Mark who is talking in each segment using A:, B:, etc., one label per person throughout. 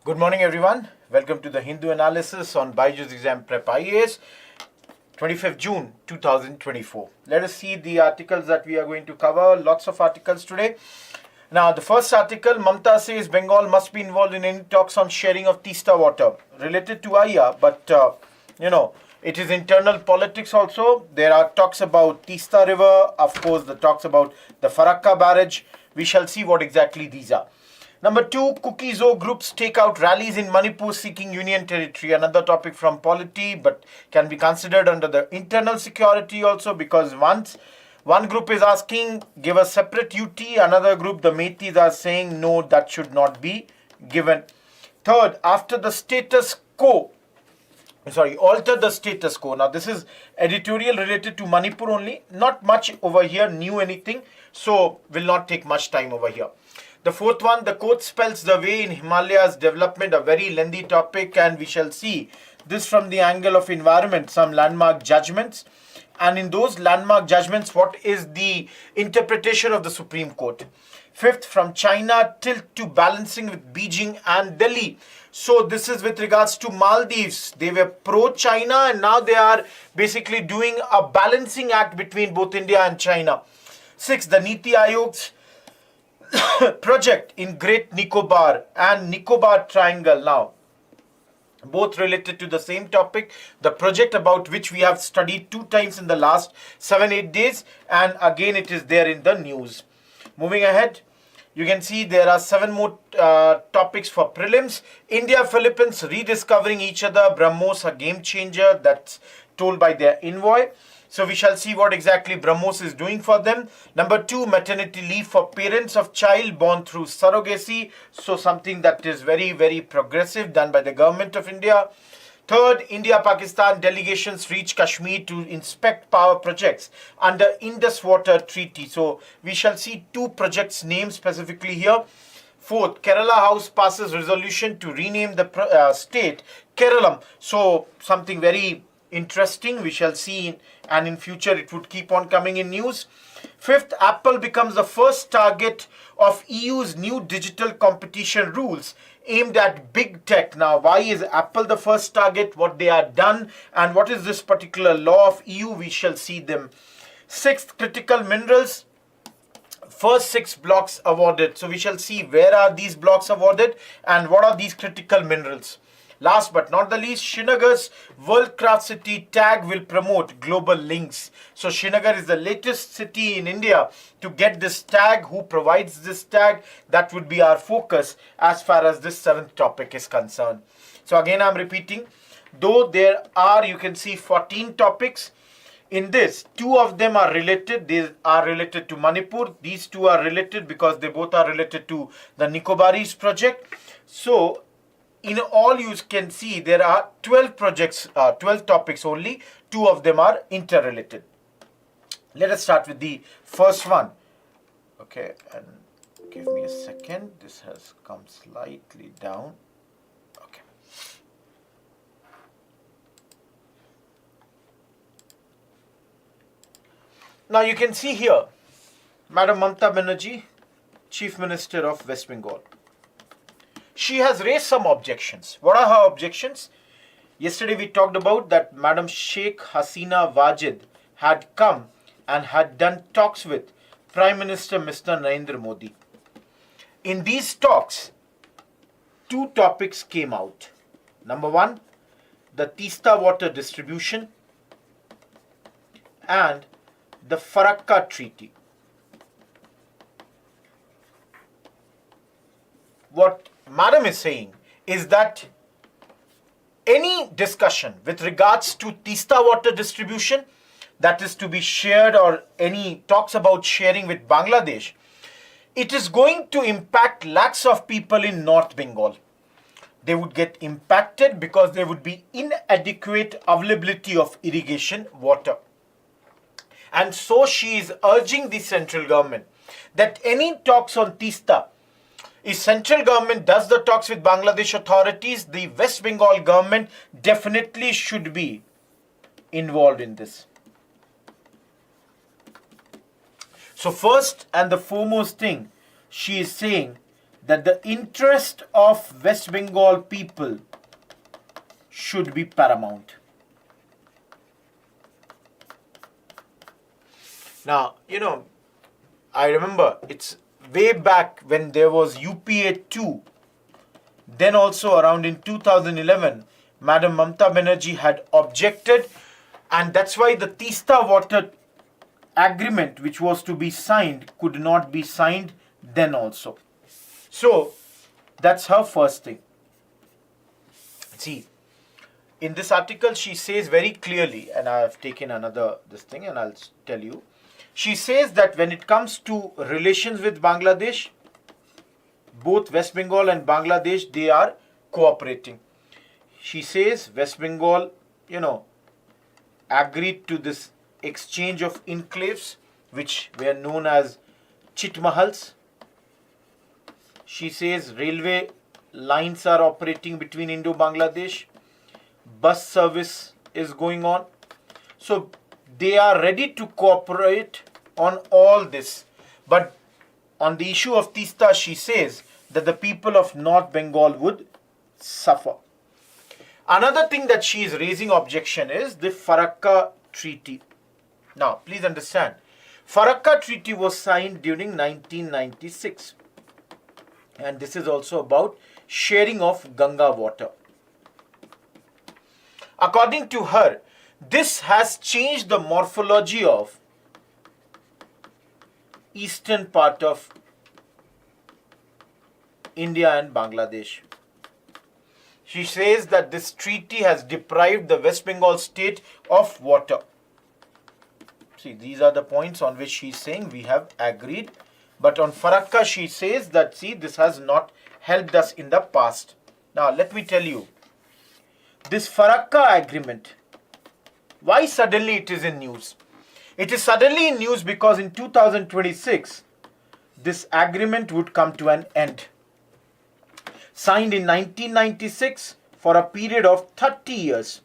A: Good morning, everyone. Welcome to the Hindu analysis on Byjus exam prep IAS, 25th June 2024. Let us see the articles that we are going to cover. Lots of articles today. Now, the first article, Mamata says Bengal must be involved in any talks on sharing of Teesta water. Related to IA, but it is internal politics also. There are talks about Teesta River, of course, the talks about the Farakka barrage. We shall see what exactly these are. Number two, Kuki-Zo groups take out rallies in Manipur seeking union territory. Another topic from polity, but can be considered under the internal security also, because once one group is asking, give a separate UT. Another group, the Metis, are saying, no, that should not be given. Third, after the status quo, alter the status quo. Now, this is editorial related to Manipur only. Not much over here, new anything. So, will not take much time over here. The fourth one, the court spells the way in Himalaya's development, a very lengthy topic, and we shall see this from the angle of environment, some landmark judgments. And in those landmark judgments, what is the interpretation of the Supreme Court? Fifth, from China tilt to balancing with Beijing and Delhi. So this is with regards to Maldives. They were pro-China and now they are basically doing a balancing act between both India and China. Sixth, the Niti Aayog's project in Great Nicobar and Nicobar Triangle. Now, both related to the same topic, the project about which we have studied 2 times in the last 7-8 days, and again it is there in the news. Moving ahead, you can see there are 7 more topics for prelims. India, Philippines rediscovering each other. BrahMos a game changer, that's told by their envoy. So we shall see what exactly BrahMos is doing for them. Number 2, maternity leave for parents of child born through surrogacy. So something that is very, very progressive, done by the government of India. Third, India-Pakistan delegations reach Kashmir to inspect power projects under Indus Water Treaty. So we shall see 2 projects named specifically here. Fourth, Kerala House passes resolution to rename the state Keralam. So something very interesting, we shall see, and in future it would keep on coming in news. Fifth, Apple becomes the first target of EU's new digital competition rules aimed at big tech. Now, why is Apple the first target? What they are done, and what is this particular law of EU? We shall see them. Sixth, critical minerals. First 6 blocks awarded. So we shall see where are these blocks awarded and what are these critical minerals. Last but not the least, Srinagar's World Craft City tag will promote global links. So Srinagar is the latest city in India to get this tag. Who provides this tag? That would be our focus as far as this 7th topic is concerned. So again, I'm repeating, though there are, you can see 14 topics. In this, 2 of them are related. They are related to Manipur. These 2 are related because they both are related to the Nicobaris project. So in all, you can see there are 12 projects, 12 topics only. 2 of them are interrelated. Let us start with the first one. Okay, and give me a second. This has come slightly down. Okay. Now you can see here, Madam Mamata Banerjees, Chief Minister of West Bengal. She has raised some objections. What are her objections? Yesterday we talked about that Madam Sheikh Hasina Wajid had come and had done talks with Prime Minister Mr. Narendra Modi. In these talks, 2 topics came out. Number 1, the Teesta water distribution and the Farakka Treaty. What Madam is saying is that any discussion with regards to Teesta water distribution that is to be shared, or any talks about sharing with Bangladesh, it is going to impact lakhs of people in North Bengal. They would get impacted because there would be inadequate availability of irrigation water. And so she is urging the central government that any talks on Teesta, if central government does the talks with Bangladesh authorities, the West Bengal government definitely should be involved in this. So first and the foremost thing she is saying that the interest of West Bengal people should be paramount. Now, I remember it's way back when there was UPA 2. Then also around in 2011, Madam Mamata Banerjees had objected, and that's why the Teesta water agreement which was to be signed could not be signed then also. So that's her first thing. See, in this article she says very clearly, and I have taken another this thing and I'll tell you. She says that when it comes to relations with Bangladesh, both West Bengal and Bangladesh, they are cooperating. She says West Bengal, agreed to this exchange of enclaves, which were known as Chitmahals. She says railway lines are operating between Indo-Bangladesh. Bus service is going on. So they are ready to cooperate on all this. But on the issue of Teesta, she says that the people of North Bengal would suffer. Another thing that she is raising objection is the Farakka Treaty. Now, please understand, Farakka Treaty was signed during 1996. And this is also about sharing of Ganga water. According to her, this has changed the morphology of eastern part of India and Bangladesh. She says that this treaty has deprived the West Bengal state of water. See, these are the points on which she is saying we have agreed. But on Farakka, she says that, see, this has not helped us in the past. Now, let me tell you, this Farakka agreement, why suddenly it is in news? It is suddenly in news because in 2026, this agreement would come to an end. Signed in 1996 for a period of 30 years.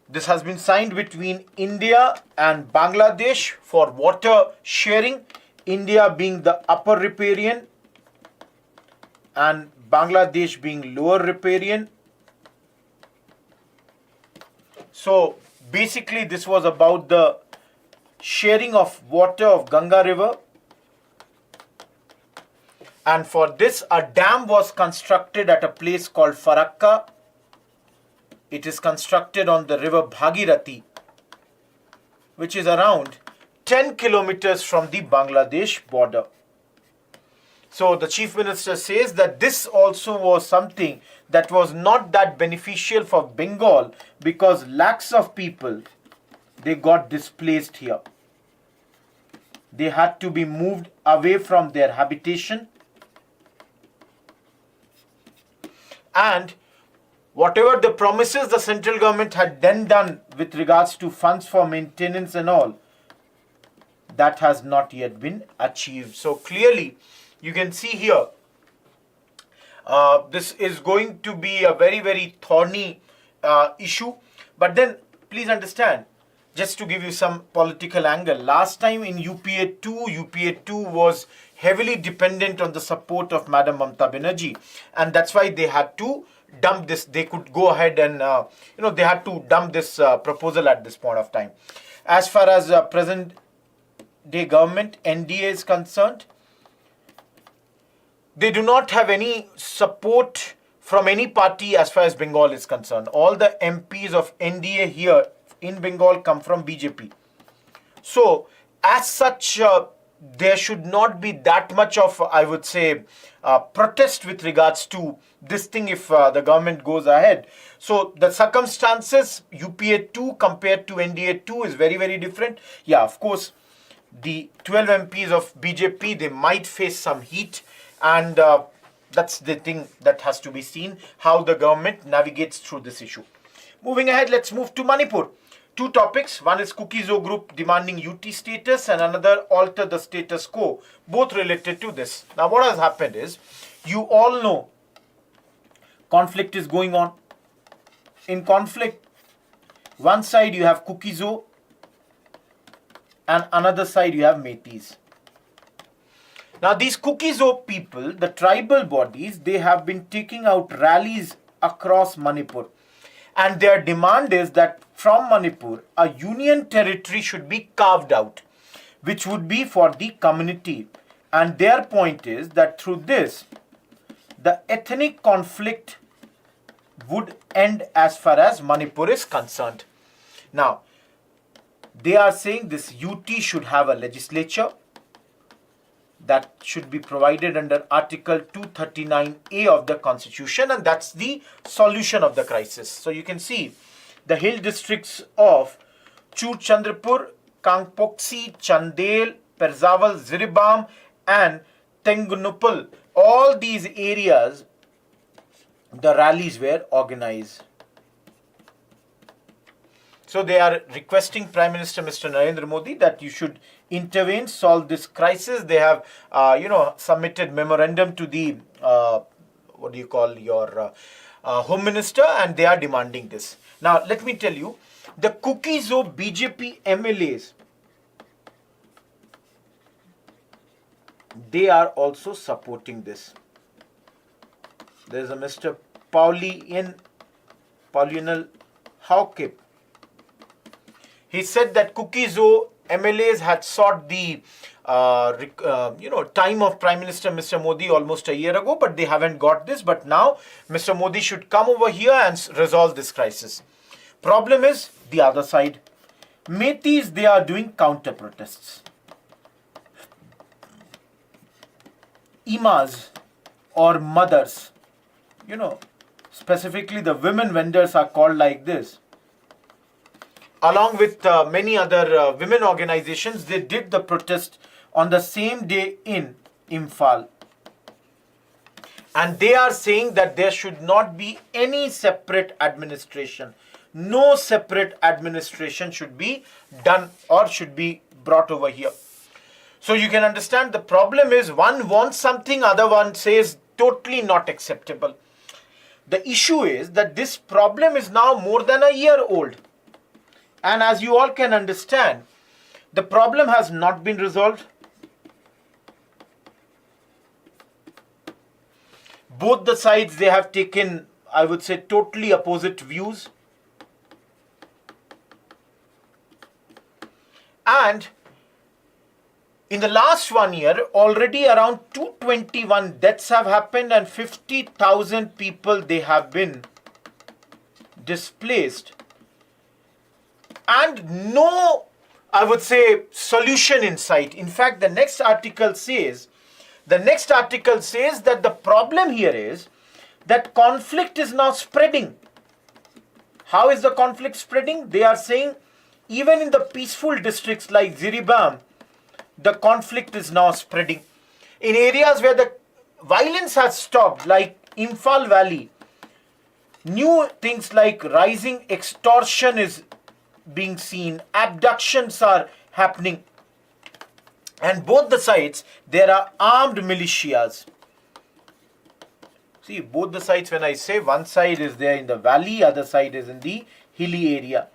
A: This has been signed between India and Bangladesh for water sharing, India being the upper riparian and Bangladesh being lower riparian. So basically this was about the sharing of water of Ganga river, and for this a dam was constructed at a place called Farakka. It is constructed on the river Bhagirathi, which is around 10 kilometers from the Bangladesh border. So the Chief Minister says that this also was something that was not that beneficial for Bengal because lakhs of people, they got displaced here. They had to be moved away from their habitation. And whatever the promises the central government had then done with regards to funds for maintenance and all, that has not yet been achieved. So clearly, you can see here, this is going to be a very, very thorny issue. But then, please understand, just to give you some political angle, last time in UPA 2 was heavily dependent on the support of Madam Mamata Banerjees. And that's why they had to dump this. They could go ahead and, they had to dump this proposal at this point of time. As far as present day government, NDA is concerned, they do not have any support from any party as far as Bengal is concerned. All the MPs of NDA here in Bengal come from BJP. So, as such, there should not be that much of, I would say, protest with regards to this thing if the government goes ahead. So, the circumstances, UPA 2 compared to NDA 2 is very, very different. Yeah, of course, the 12 MPs of BJP, they might face some heat. And that's the thing that has to be seen, how the government navigates through this issue. Moving ahead, let's move to Manipur. Two topics. One is Kuki-Zo group demanding UT status and another alter the status quo, both related to this. Now, what has happened is, you all know conflict is going on. In conflict, one side you have Kuki-Zo and another side you have Metis. Now these Kuki-Zo people, the tribal bodies, they have been taking out rallies across Manipur. And their demand is that from Manipur, a union territory should be carved out, which would be for the community. And their point is that through this, the ethnic conflict would end as far as Manipur is concerned. Now, they are saying this UT should have a legislature that should be provided under Article 239A of the Constitution, and that's the solution of the crisis. So you can see the hill districts of Churchandrapur, Kangpoksi, Chandel, Perzawal, Ziribam and Tengunupal, all these areas, the rallies were organized. So they are requesting Prime Minister Mr. Narendra Modi that you should intervene, solve this crisis. They have, submitted memorandum to the, Home Minister, and they are demanding this. Now, let me tell you, the Kuki-Zo BJP MLAs, they are also supporting this. There is a Mr. Paulinal Haukip. He said that Kuki-Zo MLAs had sought the time of Prime Minister Mr. Modi almost a year ago, but they haven't got this. But now Mr. Modi should come over here and resolve this crisis. Problem is the other side. Metis, they are doing counter protests. Imas or mothers, specifically the women vendors are called like this. Along with many other women organizations, they did the protest on the same day in Imphal. And they are saying that there should not be any separate administration. No separate administration should be done or should be brought over here. So you can understand the problem is one wants something, other one says totally not acceptable. The issue is that this problem is now more than a year old. And as you all can understand, the problem has not been resolved. Both the sides, they have taken, I would say, totally opposite views. And in the last 1 year, already around 221 deaths have happened and 50,000 people, they have been displaced. And no, I would say, solution in sight. In fact, the next article says that the problem here is that conflict is now spreading. How is the conflict spreading? They are saying even in the peaceful districts like Ziribam, the conflict is now spreading. In areas where the violence has stopped, like Imphal Valley, new things like rising extortion is being seen, abductions are happening, and both the sides there are armed militias. See, both the sides, when I say one side is there in the valley, other side is in the hilly area.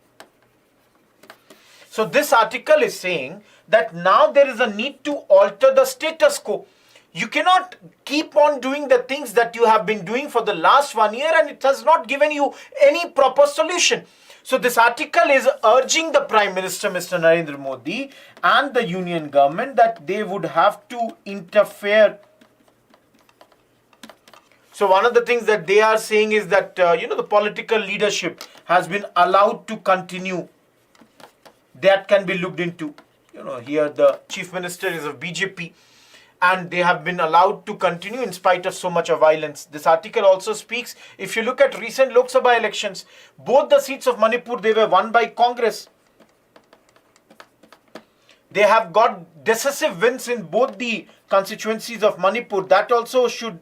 A: So this article is saying that now there is a need to alter the status quo. You cannot keep on doing the things that you have been doing for the last 1 year and it has not given you any proper solution. So this article is urging the Prime Minister, Mr. Narendra Modi, and the Union government that they would have to interfere. So one of the things that they are saying is that, the political leadership has been allowed to continue. That can be looked into. Here the Chief Minister is of BJP. And they have been allowed to continue in spite of so much of violence. This article also speaks, if you look at recent Lok Sabha elections, both the seats of Manipur, they were won by Congress. They have got decisive wins in both the constituencies of Manipur. That also should,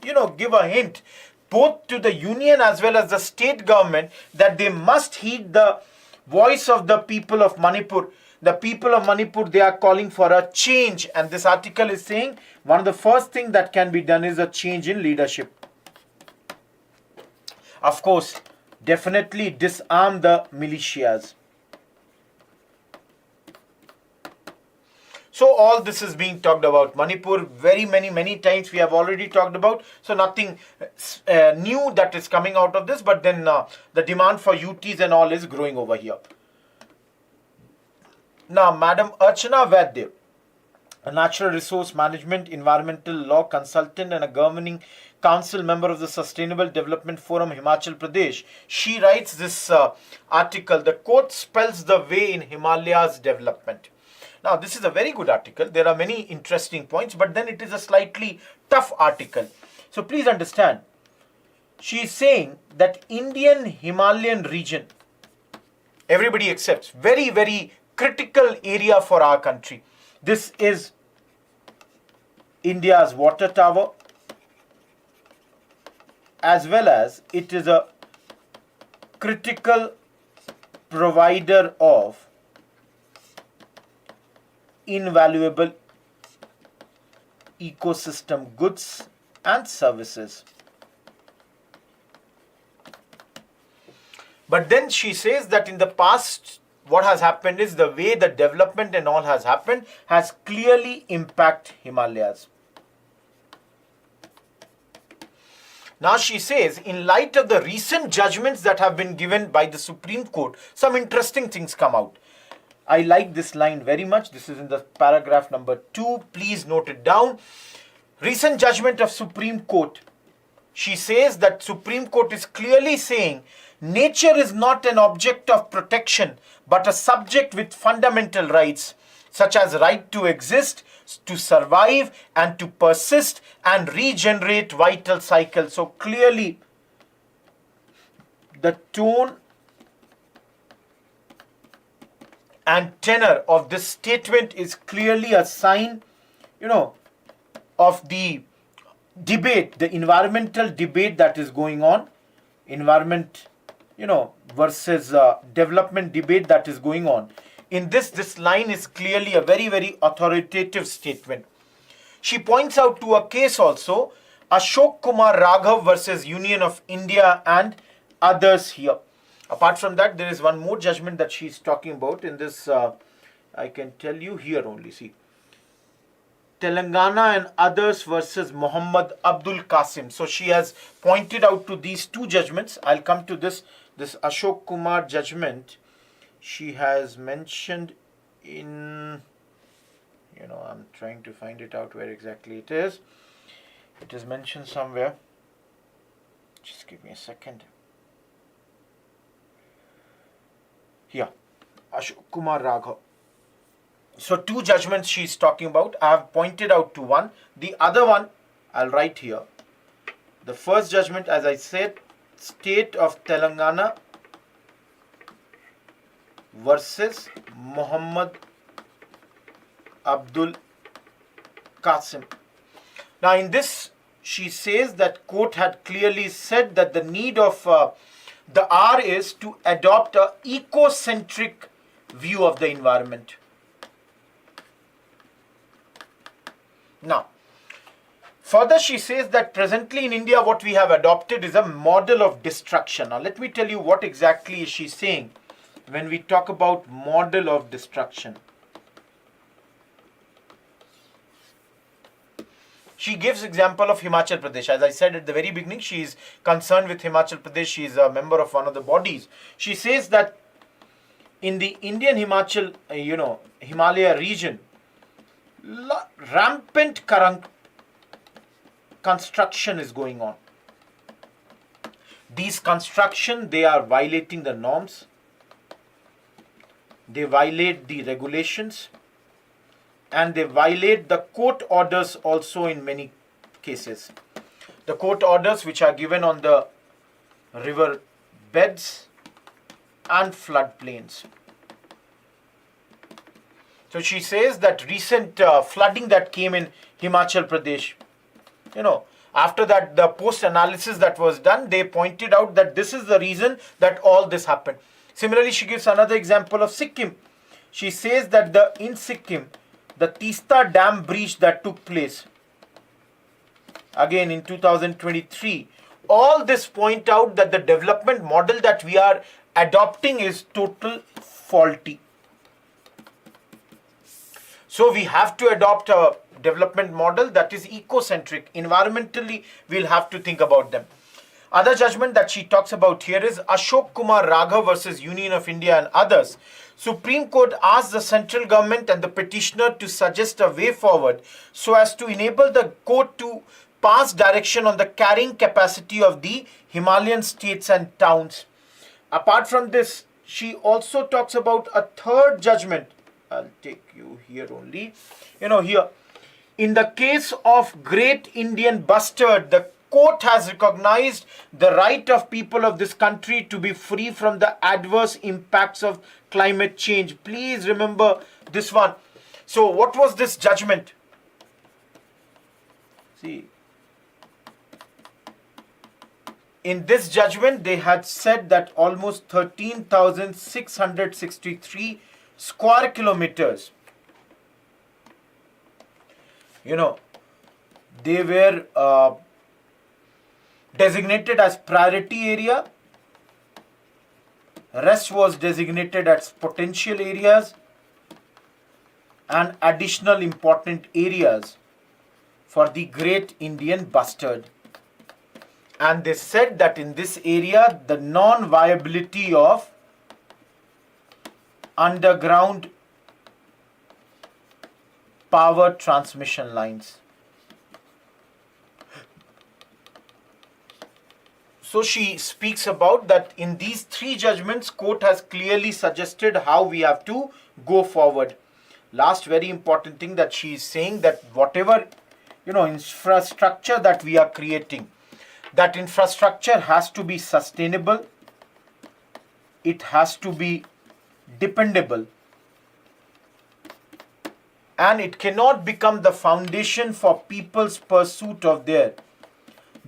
A: give a hint, both to the union as well as the state government, that they must heed the voice of the people of Manipur. The people of Manipur, they are calling for a change. And this article is saying one of the first things that can be done is a change in leadership. Of course, definitely disarm the militias. So all this is being talked about. Manipur, many times we have already talked about. So nothing new that is coming out of this, but then the demand for UTs and all is growing over here. Now, Madam Archana Vaidya, a natural resource management, environmental law consultant and a governing council member of the Sustainable Development Forum, Himachal Pradesh. She writes this article, "The quote spells the way in Himalaya's development." Now, this is a very good article. There are many interesting points, but then it is a slightly tough article. So please understand, she is saying that Indian Himalayan region, everybody accepts, very critical area for our country. This is India's water tower, as well as it is a critical provider of invaluable ecosystem goods and services. But then she says that in the past, what has happened is the way the development and all has happened has clearly impacted Himalayas. Now she says, in light of the recent judgments that have been given by the Supreme Court, some interesting things come out. I like this line very much. This is in the paragraph number 2. Please note it down. Recent judgment of Supreme Court. She says that Supreme Court is clearly saying nature is not an object of protection, but a subject with fundamental rights, such as right to exist, to survive, and to persist and regenerate vital cycles. So clearly, the tone and tenor of this statement is clearly a sign, of the debate, the environmental debate that is going on, environment, versus development debate that is going on. In this line is clearly a very authoritative statement. She points out to a case also, Ashok Kumar Raghav versus Union of India and others here. Apart from that, there is one more judgment that she is talking about in this, I can tell you here only, see. Telangana and others versus Muhammad Abdul Qasim. So she has pointed out to these two judgments. I'll come to this Ashok Kumar judgment. She has mentioned in, I'm trying to find it out where exactly it is. It is mentioned somewhere. Just give me a second. Here, Ashok Kumar Raghav. So two judgments she is talking about. I have pointed out to one. The other one, I'll write here. The first judgment, as I said, State of Telangana versus Muhammad Abdul Qasim. Now in this, she says that court had clearly said that the need of the hour is to adopt a ecocentric view of the environment. Now, further she says that presently in India what we have adopted is a model of destruction. Now let me tell you what exactly is she saying when we talk about model of destruction. She gives example of Himachal Pradesh. As I said at the very beginning, she is concerned with Himachal Pradesh. She is a member of one of the bodies. She says that in the Indian Himalaya region, rampant construction is going on. These construction, they are violating the norms. They violate the regulations. And they violate the court orders also in many cases. The court orders which are given on the river beds and floodplains. So she says that recent flooding that came in Himachal Pradesh, after that the post-analysis that was done, they pointed out that this is the reason that all this happened. Similarly, she gives another example of Sikkim. She says that in Sikkim, the Teesta dam breach that took place again in 2023, all this point out that the development model that we are adopting is total faulty. So we have to adopt a development model that is eco-centric. Environmentally, we'll have to think about them. Other judgment that she talks about here is Ashok Kumar Raghav versus Union of India and others. Supreme Court asked the central government and the petitioner to suggest a way forward so as to enable the court to pass direction on the carrying capacity of the Himalayan states and towns. Apart from this, she also talks about a third judgment. I'll take you here only. Here. In the case of Great Indian Bustard, the court has recognized the right of people of this country to be free from the adverse impacts of climate change. Please remember this one. So what was this judgment? See, in this judgment, they had said that almost 13,663 square kilometers, they were designated as priority area. Rest was designated as potential areas and additional important areas for the Great Indian Bustard. And they said that in this area, the non-viability of underground power transmission lines. So she speaks about that in these three judgments, court has clearly suggested how we have to go forward. Last very important thing that she is saying, that whatever infrastructure that we are creating, that infrastructure has to be sustainable, it has to be dependable, and it cannot become the foundation for people's pursuit of their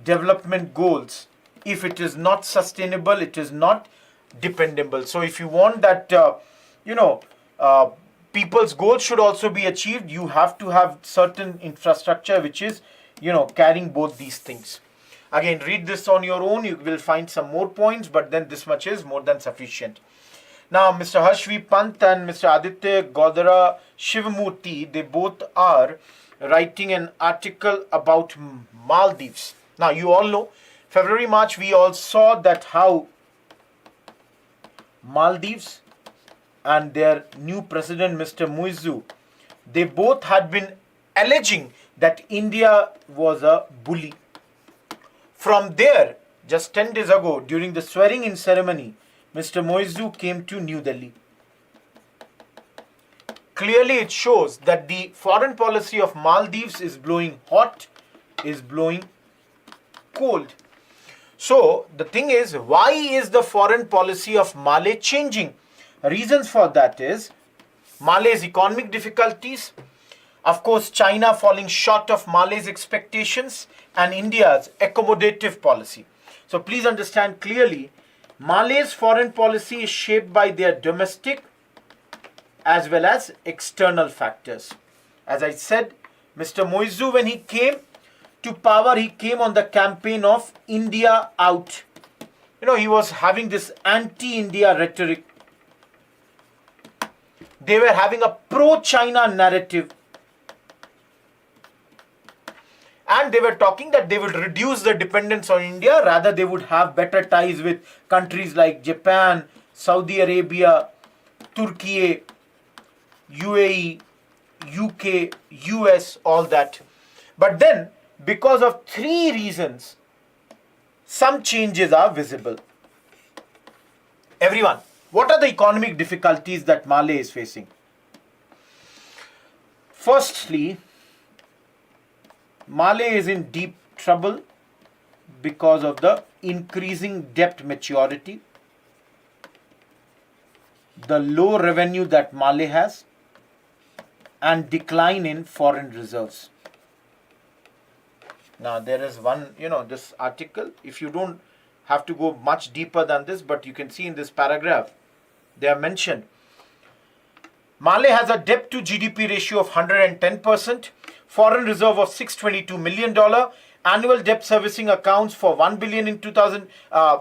A: development goals if it is not sustainable, it is not dependable. So if you want that people's goals should also be achieved, you have to have certain infrastructure which is carrying both these things. Again, read this on your own, you will find some more points, but then this much is more than sufficient. Now, Mr. Harshvi Pant and Mr. Aditya Godara Shivamurthy, they both are writing an article about Maldives. Now, you all know, February, March, we all saw that how Maldives and their new president, Mr. Muizzu, they both had been alleging that India was a bully. From there, just 10 days ago, during the swearing-in ceremony, Mr. Muizzu came to New Delhi. Clearly, it shows that the foreign policy of Maldives is blowing hot, is blowing cold. So, the thing is, why is the foreign policy of Malé changing? Reasons for that is Malay's economic difficulties, of course, China falling short of Malay's expectations, and India's accommodative policy. So please understand clearly, Malay's foreign policy is shaped by their domestic as well as external factors. As I said, Mr. Muizzu, when he came to power, he came on the campaign of India out. He was having this anti-India rhetoric. They were having a pro-China narrative. And they were talking that they would reduce the dependence on India, rather they would have better ties with countries like Japan, Saudi Arabia, Turkey, UAE, UK, US, all that. But then, because of three reasons, some changes are visible. Everyone, what are the economic difficulties that Malé is facing? Firstly, Malé is in deep trouble because of the increasing debt maturity, the low revenue that Malé has, and decline in foreign reserves. Now, there is one, this article, if you don't have to go much deeper than this, but you can see in this paragraph, they are mentioned. Malé has a debt to GDP ratio of 110%, foreign reserve of $622 million, annual debt servicing accounts for $1 billion in 2000,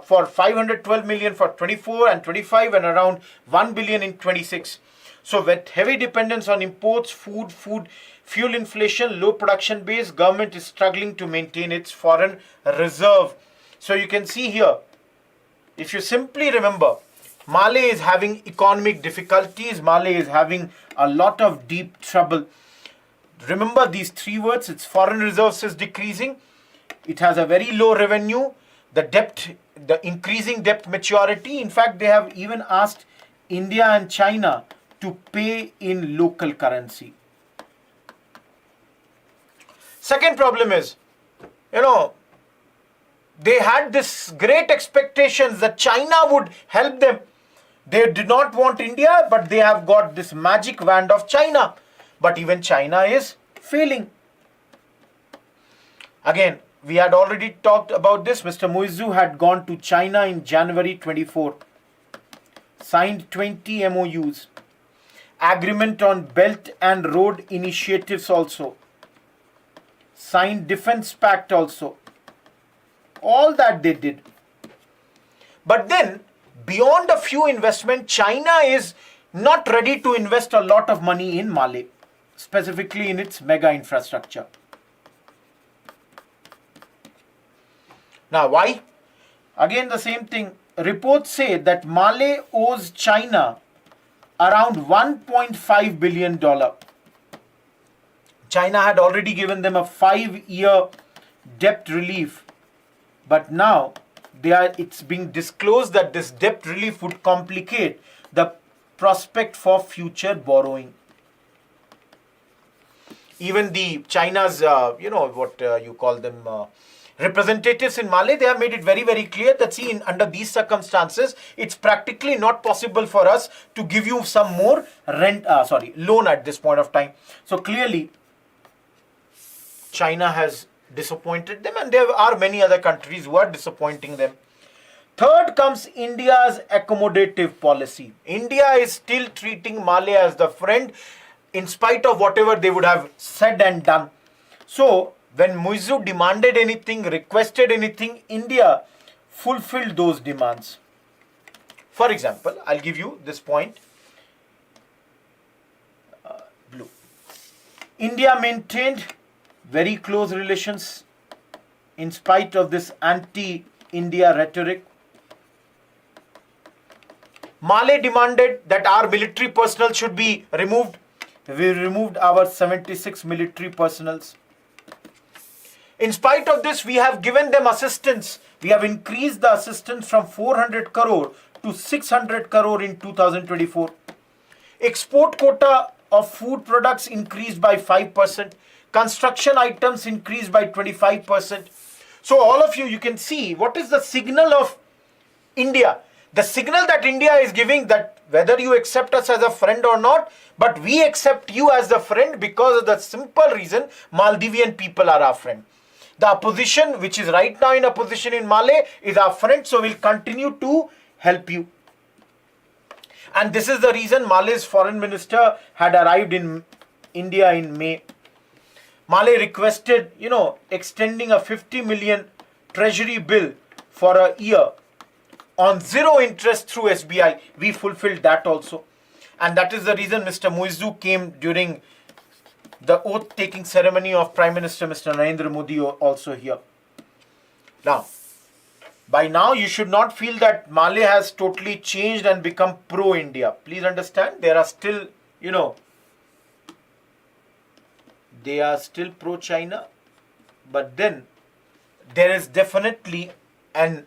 A: for $512 million for 24 and 25, and around $1 billion in 26. So with heavy dependence on imports, fuel inflation, low production base, government is struggling to maintain its foreign reserve. So you can see here, if you simply remember, Mali is having economic difficulties, Mali is having a lot of deep trouble. Remember these three words, its foreign reserves is decreasing, it has a very low revenue, the debt, the increasing debt maturity. In fact, they have even asked India and China to pay in local currency. Second problem is, they had this great expectations that China would help them. They did not want India, but they have got this magic wand of China. But even China is failing. Again, we had already talked about this. Mr. Byjus had gone to China in January 24. Signed 20 MOUs. Agreement on Belt and Road Initiatives also. Signed Defense Pact also. All that they did. But then, beyond a few investment, China is not ready to invest a lot of money in Mali, specifically in its mega infrastructure. Now, why? Again, the same thing. Reports say that Mali owes China around $1.5 billion. China had already given them a 5-year debt relief. But now, it's being disclosed that this debt relief would complicate the prospect for future borrowing. Even the China's, you call them, representatives in Mali, they have made it very, very clear that, see, under these circumstances, it's practically not possible for us to give you some more loan at this point of time. So clearly, China has disappointed them, and there are many other countries who are disappointing them. Third comes India's accommodative policy. India is still treating Mali as the friend in spite of whatever they would have said and done. So when Byjus demanded anything, requested anything, India fulfilled those demands. For example, I'll give you this point. Blue. India maintained very close relations in spite of this anti-India rhetoric. Mali demanded that our military personnel should be removed. We removed our 76 military personnels. In spite of this, we have given them assistance. We have increased the assistance from 400 crore to 600 crore in 2024. Export quota of food products increased by 5%. Construction items increased by 25%. So all of you can see what is the signal of India. The signal that India is giving, that whether you accept us as a friend or not, but we accept you as a friend because of the simple reason Maldivian people are our friend. The opposition, which is right now in opposition in Mali, is our friend, so we'll continue to help you. And this is the reason Mali's foreign minister had arrived in India in May. Mali requested, extending a 50 million treasury bill for a year on zero interest through SBI. We fulfilled that also. And that is the reason Mr. Byjus came during the oath-taking ceremony of Prime Minister Mr. Narendra Modi also here. Now, by now you should not feel that Mali has totally changed and become pro-India. Please understand, there are still, they are still pro-China, but then there is definitely an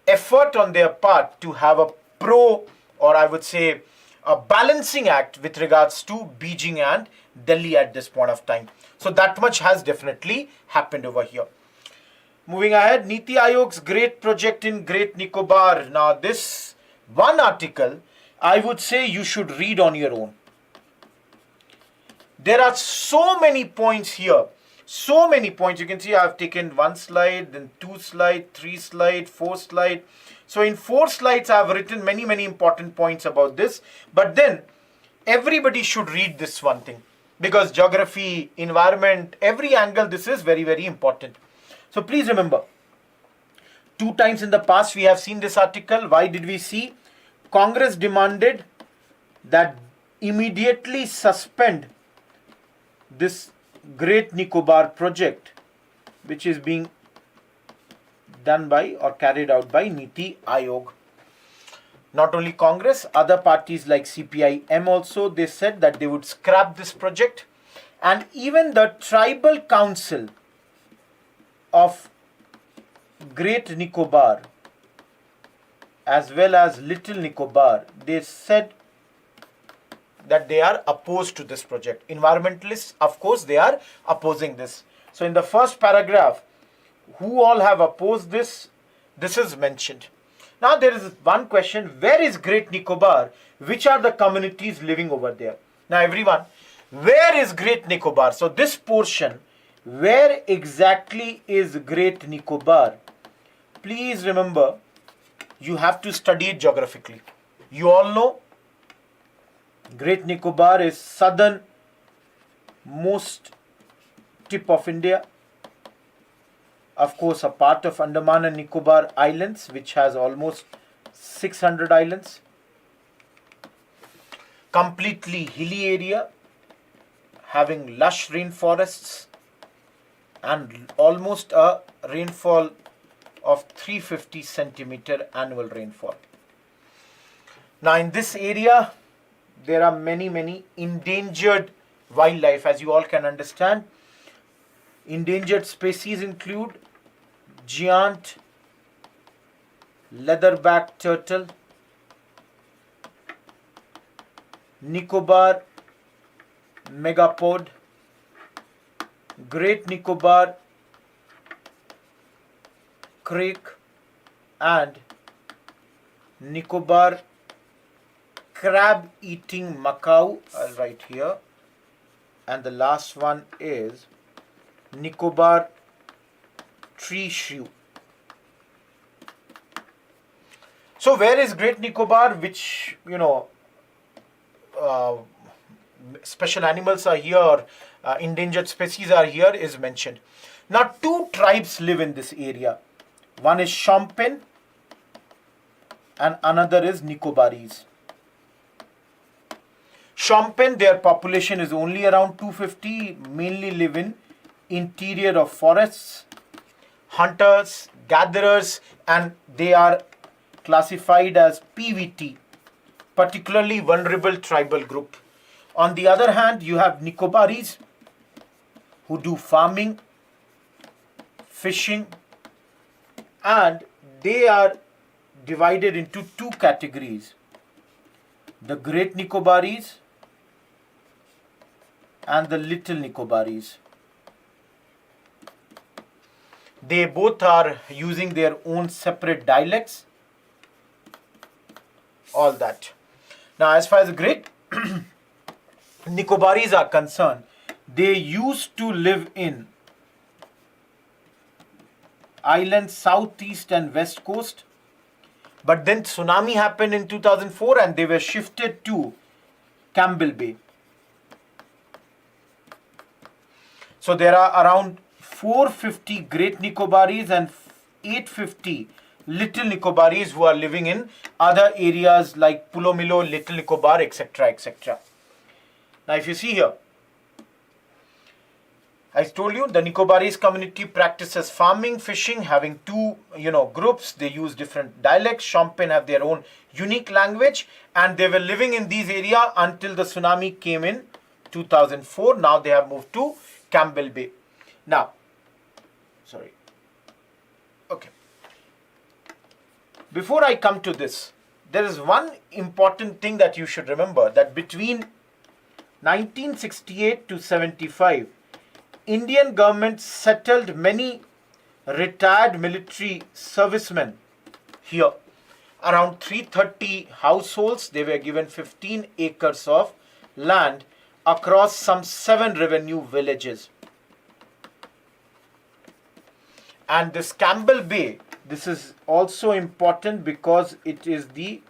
A: effort on their part to have a pro, or I would say a balancing act with regards to Beijing and Delhi at this point of time. So that much has definitely happened over here. Moving ahead, Niti Aayog's great project in Great Nicobar. Now this one article, I would say you should read on your own. There are so many points here. So many points. You can see I have taken one slide, then 2 slides, 3 slides, 4 slides. So in 4 slides, I have written many, many important points about this. But then everybody should read this one thing, because geography, environment, every angle, this is very, very important. So please remember, 2 times in the past we have seen this article. Why did we see? Congress demanded that immediately suspend this Great Nicobar project, which is being done by or carried out by Niti Aayog. Not only Congress, other parties like CPI-M also, they said that they would scrap this project. And even the Tribal Council of Great Nicobar as well as Little Nicobar, they said that they are opposed to this project. Environmentalists, of course, they are opposing this. So in the first paragraph, who all have opposed this? This is mentioned. Now there is one question, where is Great Nicobar? Which are the communities living over there? Now everyone, where is Great Nicobar? So this portion, where exactly is Great Nicobar? Please remember, you have to study it geographically. You all know Great Nicobar is southern most tip of India. Of course, a part of Andaman and Nicobar Islands, which has almost 600 islands. Completely hilly area, having lush rainforests and almost a rainfall of 350 centimeter annual rainfall. Now in this area, there are many endangered wildlife, as you all can understand. Endangered species include giant leatherback turtle, Nicobar megapod, Great Nicobar crake, and Nicobar crab eating macaw. I'll write here. And the last one is Nicobar tree shrew. So where is Great Nicobar, which, special animals are here, endangered species are here, is mentioned. Now two tribes live in this area. One is Shompen and another is Nicobaris. Shompen, their population is only around 250, mainly live in interior of forests, hunters, gatherers, and they are classified as PVT, particularly vulnerable tribal group. On the other hand, you have Nicobaris who do farming, fishing, and they are divided into two categories: the Great Nicobaris and the Little Nicobaris. They both are using their own separate dialects, all that. Now as far as the Great Nicobaris are concerned, they used to live in islands southeast and west coast, but then tsunami happened in 2004 and they were shifted to Campbell Bay. So there are around 450 Great Nicobaris and 850 Little Nicobaris who are living in other areas like Pulomilo, Little Nicobar, etc., etc. Now if you see here, I told you the Nicobaris community practices farming, fishing, having two groups. They use different dialects. Shompen have their own unique language, and they were living in these areas until the tsunami came in 2004. Now they have moved to Campbell Bay. Now, okay. Before I come to this, there is one important thing that you should remember, that between 1968 to 75, Indian government settled many retired military servicemen here. Around 330 households, they were given 15 acres of land across some 7 revenue villages. And this Campbell Bay, this is also important because it is the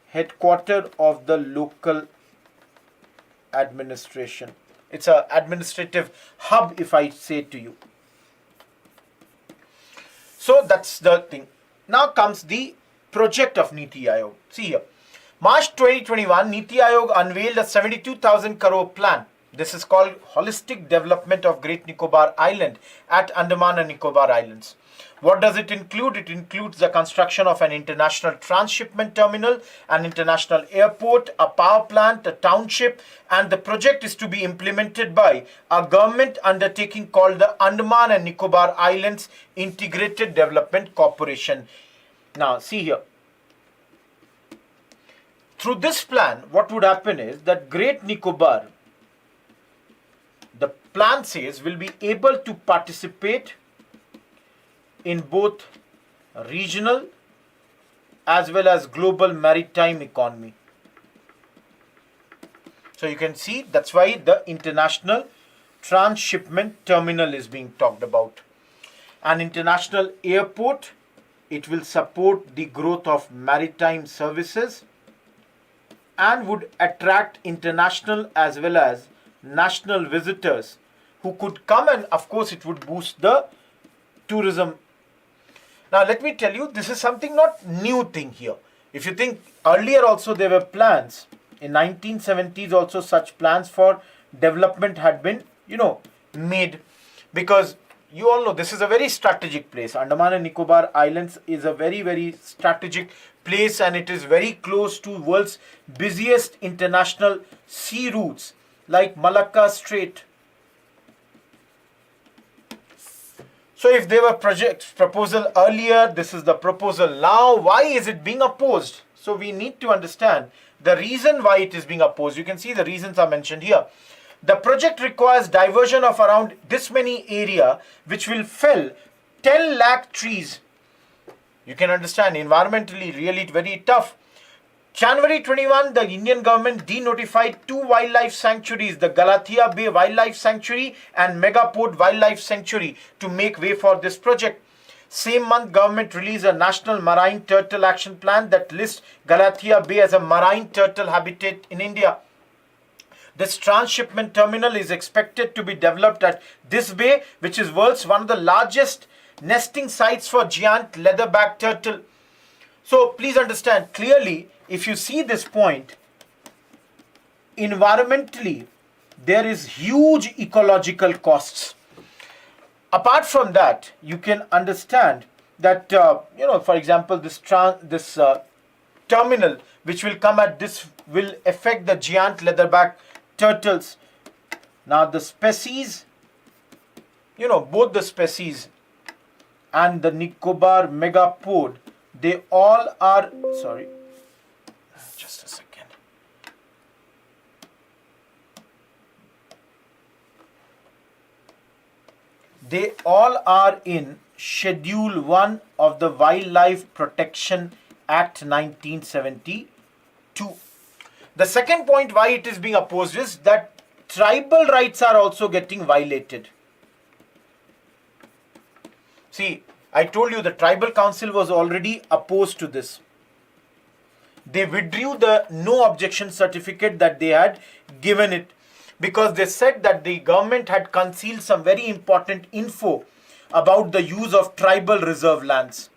A: headquarters of the local administration. It's an administrative hub, if I say to you. So that's the thing. Now comes the project of Niti Aayog. See here. March 2021, Niti Aayog unveiled a 72,000 crore plan. This is called Holistic Development of Great Nicobar Island at Andaman and Nicobar Islands. What does it include? It includes the construction of an international transshipment terminal, an international airport, a power plant, a township, and the project is to be implemented by a government undertaking called the Andaman and Nicobar Islands Integrated Development Corporation. Now, see here. Through this plan, what would happen is that Great Nicobar, the plan says, will be able to participate in both regional as well as global maritime economy. So you can see that's why the international transshipment terminal is being talked about. An international airport, it will support the growth of maritime services and would attract international as well as national visitors who could come, and of course it would boost the tourism. Now let me tell you, this is something not new thing here. If you think earlier also there were plans, in 1970s also such plans for development had been, made, because you all know this is a very strategic place. Andaman and Nicobar Islands is a very, very strategic place and it is very close to world's busiest international sea routes like Malacca Strait. So if there were proposal earlier, this is the proposal now. Why is it being opposed? So we need to understand the reason why it is being opposed. You can see the reasons are mentioned here. The project requires diversion of around this many area which will fell 10 lakh trees. You can understand environmentally really very tough. January 21, the Indian government denotified two wildlife sanctuaries, the Galathea Bay Wildlife Sanctuary and Megaport Wildlife Sanctuary, to make way for this project. Same month, government released a National Marine Turtle Action Plan that lists Galathea Bay as a marine turtle habitat in India. This transshipment terminal is expected to be developed at this bay, which is world's one of the largest nesting sites for giant leatherback turtle. So please understand clearly, if you see this point, environmentally, there is huge ecological costs. Apart from that, you can understand that, for example, this terminal which will come at this will affect the giant leatherback turtles. Now the species, both the species and the Nicobar megapode, they all are, just a second. They all are in Schedule 1 of the Wildlife Protection Act 1972. The second point why it is being opposed is that tribal rights are also getting violated. See, I told you the tribal council was already opposed to this. They withdrew the no objection certificate that they had given it because they said that the government had concealed some very important info about the use of tribal reserve lands.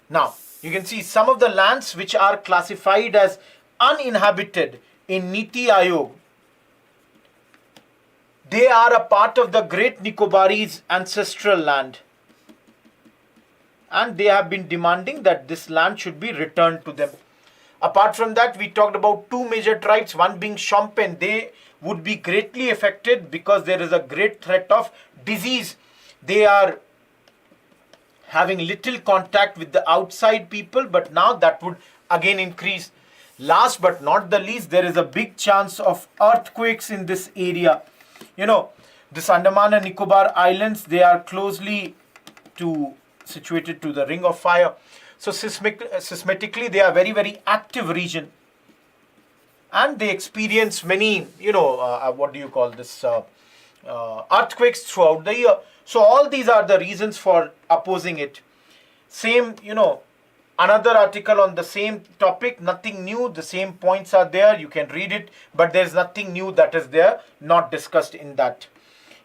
A: Now, you can see some of the lands which are classified as uninhabited in Niti Aayog. They are a part of the Great Nicobarese ancestral land. And they have been demanding that this land should be returned to them. Apart from that, we talked about two major tribes, one being Shompen. They would be greatly affected because there is a great threat of disease. They are having little contact with the outside people, but now that would again increase. Last but not the least, there is a big chance of earthquakes in this area. This Andaman and Nicobar Islands, they are closely situated to the Ring of Fire. So seismically, they are very, very active region. And they experience many, earthquakes throughout the year. So all these are the reasons for opposing it. Same, another article on the same topic, nothing new, the same points are there, you can read it, but there's nothing new that is there, not discussed in that.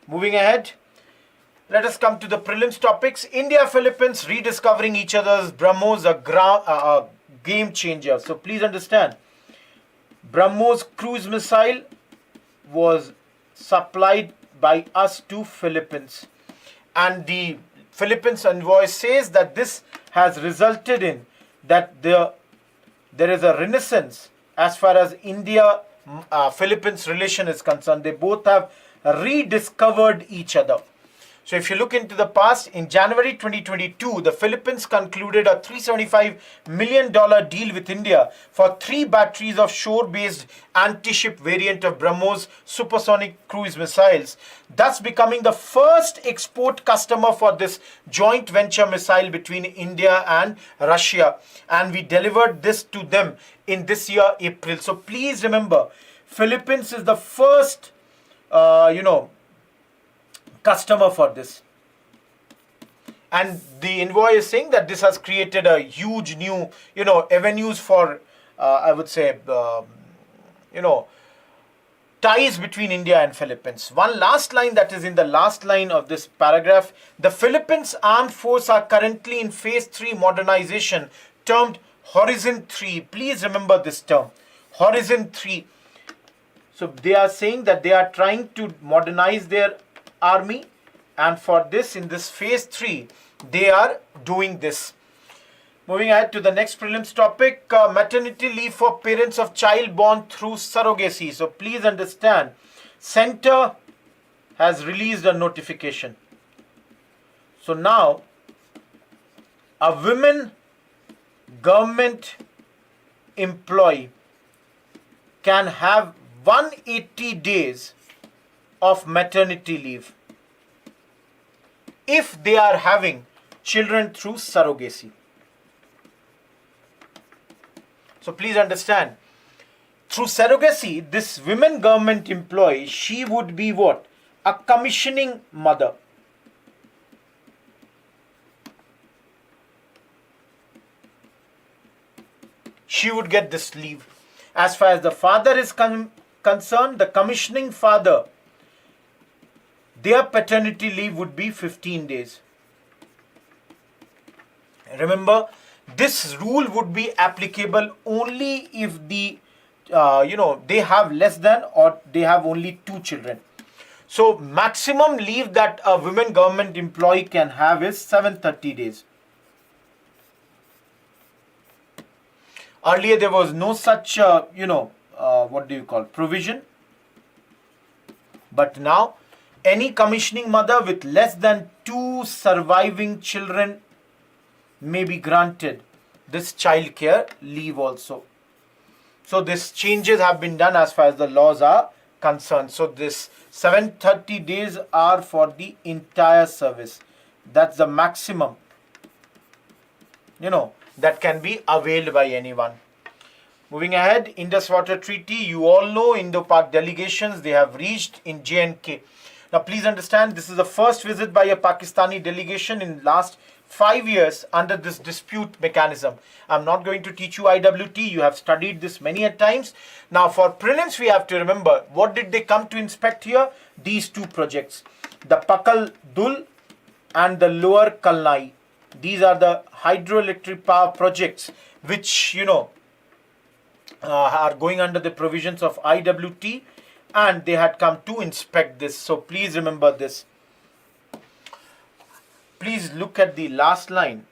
A: Moving ahead, let us come to the prelims topics. India, Philippines rediscovering each other's BrahMos, a game changer. So please understand, BrahMos cruise missile was supplied by us to Philippines, and the Philippines envoy says that this has resulted in that there is a renaissance as far as India Philippines relation is concerned. They both have rediscovered each other. So if you look into the past, in January 2022, the Philippines concluded a $375 million deal with India for 3 batteries of shore-based anti-ship variant of BrahMos supersonic cruise missiles, thus becoming the first export customer for this joint venture missile between India and Russia. And we delivered this to them in this year, April. So please remember, Philippines is the first, customer for this, and the envoy is saying that this has created a huge new avenues for I would say ties between India and Philippines. One last line that is in the last line of this paragraph: the Philippines armed force are currently in phase 3 modernization termed Horizon 3. Please remember this term, Horizon 3. So they are saying that they are trying to modernize their army, and for this, in this phase 3, they are doing this. Moving ahead to the next prelims topic, maternity leave for parents of child born through surrogacy. So please understand, Center has released a notification. So now, a women government employee can have 180 days of maternity leave if they are having children through surrogacy. So please understand, through surrogacy, this women government employee, she would be what? A commissioning mother. She would get this leave. As far as the father is concerned, the commissioning father, their paternity leave would be 15 days. Remember, this rule would be applicable only if the, they have less than or they have only 2 children. So maximum leave that a women government employee can have is 730 days. Earlier there was no such, provision. But now, any commissioning mother with less than 2 surviving children may be granted this child care leave also. So these changes have been done as far as the laws are concerned. So this 730 days are for the entire service. That's the maximum, that can be availed by anyone. Moving ahead, Indus Water Treaty. You all know Indo-Pak delegations, they have reached in J&K. Now please understand, this is the first visit by a Pakistani delegation in last 5 years under this dispute mechanism. I'm not going to teach you IWT, you have studied this many a times. Now for prelims, we have to remember, what did they come to inspect here? These 2 projects, the Pakal Dul and the Lower Kalnai. These are the hydroelectric power projects which, are going under the provisions of IWT, and they had come to inspect this. So please remember this. Please look at the last line.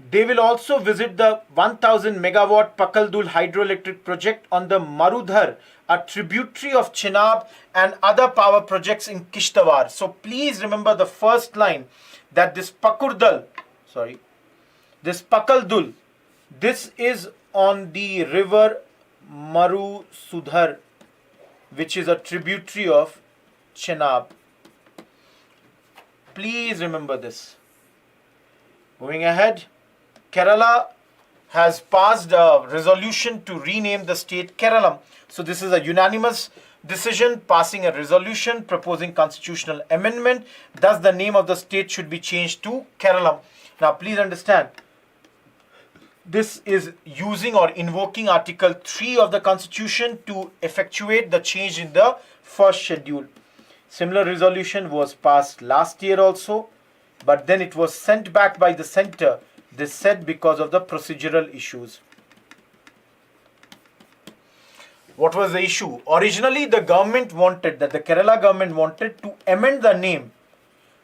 A: They will also visit the 1000 megawatt Pakaldul hydroelectric project on the Marudhar, a tributary of Chenab, and other power projects in Kishtawar. So please remember the first line, that this Pakaldul, this is on the river Marudhar, which is a tributary of Chenab. Please remember this. Moving ahead, Kerala has passed a resolution to rename the state Kerala. So this is a unanimous decision passing a resolution proposing constitutional amendment. Thus the name of the state should be changed to Kerala. Now please understand, this is using or invoking Article 3 of the Constitution to effectuate the change in the first schedule. Similar resolution was passed last year also, but then it was sent back by the center They said because of the procedural issues. What was the issue? Originally, the Kerala government wanted to amend the name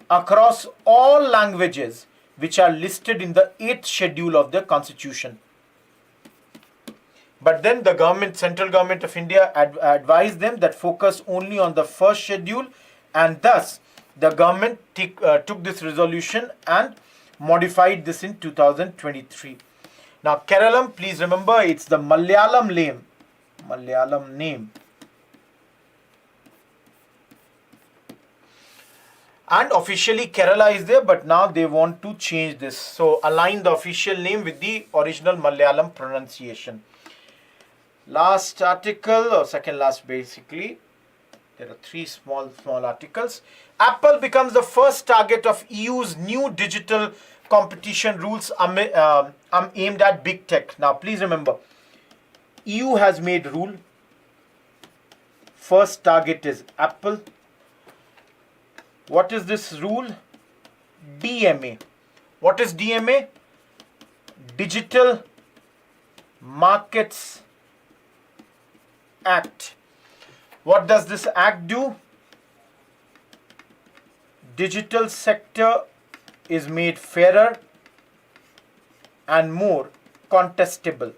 A: across all languages which are listed in the 8th schedule of the constitution. But then the central government of India advised them that focus only on the first schedule, and thus the government took this resolution and modified this in 2023. Now Keralam, please remember, it's the Malayalam name. And officially Kerala is there, but now they want to change this. So align the official name with the original Malayalam pronunciation. Last article, or second last basically. There are 3 small articles. Apple becomes the first target of EU's new digital competition rules aimed at big tech. Now please remember, EU has made rule. First target is Apple. What is this rule? DMA. What is DMA? Digital Markets Act. What does this act do? Digital sector is made fairer and more contestable.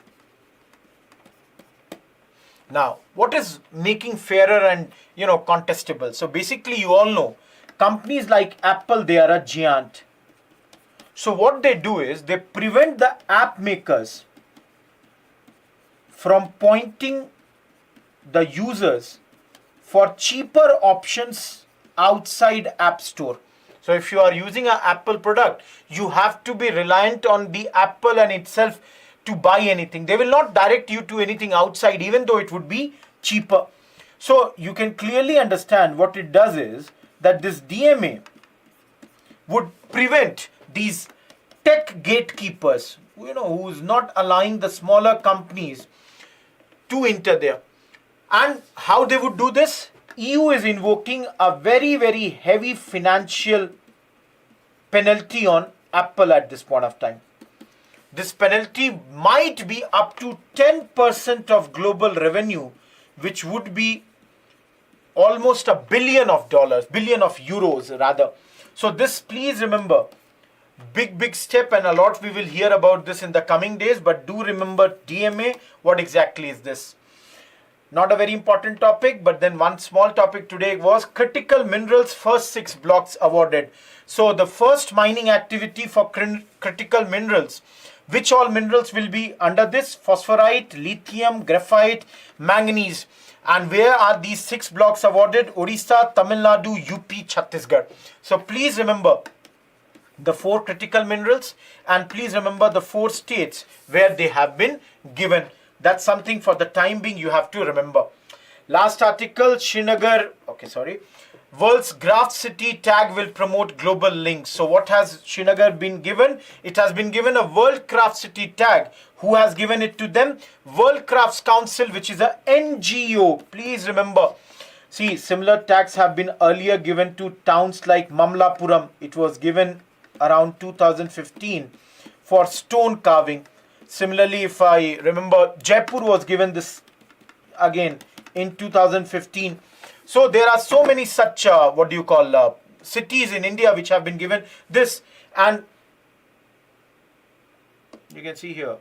A: Now, what is making fairer and contestable? So basically, you all know companies like Apple, they are a giant. So what they do is they prevent the app makers from pointing the users for cheaper options outside App Store. So if you are using an Apple product, you have to be reliant on the Apple and itself to buy anything. They will not direct you to anything outside, even though it would be cheaper. So you can clearly understand what it does is that this DMA would prevent these tech gatekeepers, who's not allowing the smaller companies to enter there. And how they would do this? EU is invoking a very, very heavy financial penalty on Apple at this point of time. This penalty might be up to 10% of global revenue, which would be almost $1 billion billion of euros rather. So this, please remember, big step, and a lot we will hear about this in the coming days, but do remember DMA. What exactly is this? Not a very important topic, but then one small topic today was critical minerals, first 6 blocks awarded. So the first mining activity for critical minerals, which all minerals will be under this? Phosphorite, lithium, graphite, manganese. And where are these 6 blocks awarded? Odisha, Tamil Nadu, UP, Chhattisgarh. So please remember the 4 critical minerals, and please remember the 4 states where they have been given. That's something for the time being you have to remember. Last article, World's Graph City tag will promote global links. So what has Srinagar been given? It has been given a World Craft City tag. Who has given it to them? World Crafts Council, which is a NGO. Please remember. See, similar tags have been earlier given to towns like Mamlapuram. It was given around 2015 for stone carving. Similarly, if I remember, Jaipur was given this again in 2015. So there are so many such, cities in India which have been given this. And you can see here,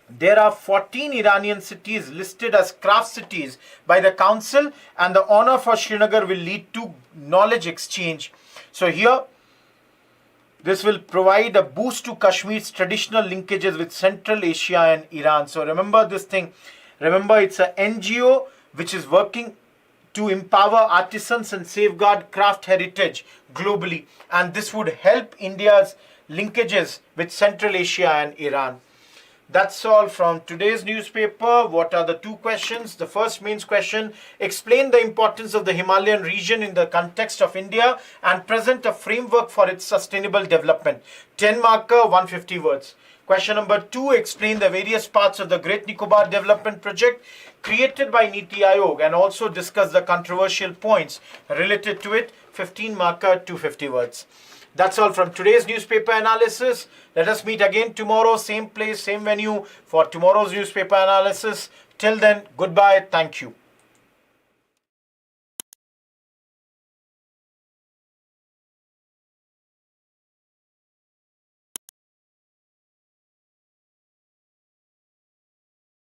A: there are 14 Iranian cities listed as craft cities by the council, and the honor for Srinagar will lead to knowledge exchange. So here, this will provide a boost to Kashmir's traditional linkages with Central Asia and Iran. So remember this thing. Remember, it's an NGO which is working to empower artisans and safeguard craft heritage globally. And this would help India's linkages with Central Asia and Iran. That's all from today's newspaper. What are the 2 questions? The first mains question, explain the importance of the Himalayan region in the context of India and present a framework for its sustainable development. 10 marker, 150 words. Question number 2, explain the various parts of the Great Nicobar Development Project created by Niti Aayog and also discuss the controversial points related to it. 15 marker, 250 words. That's all from today's newspaper analysis. Let us meet again tomorrow, same place, same venue for tomorrow's newspaper analysis. Till then, goodbye. Thank you.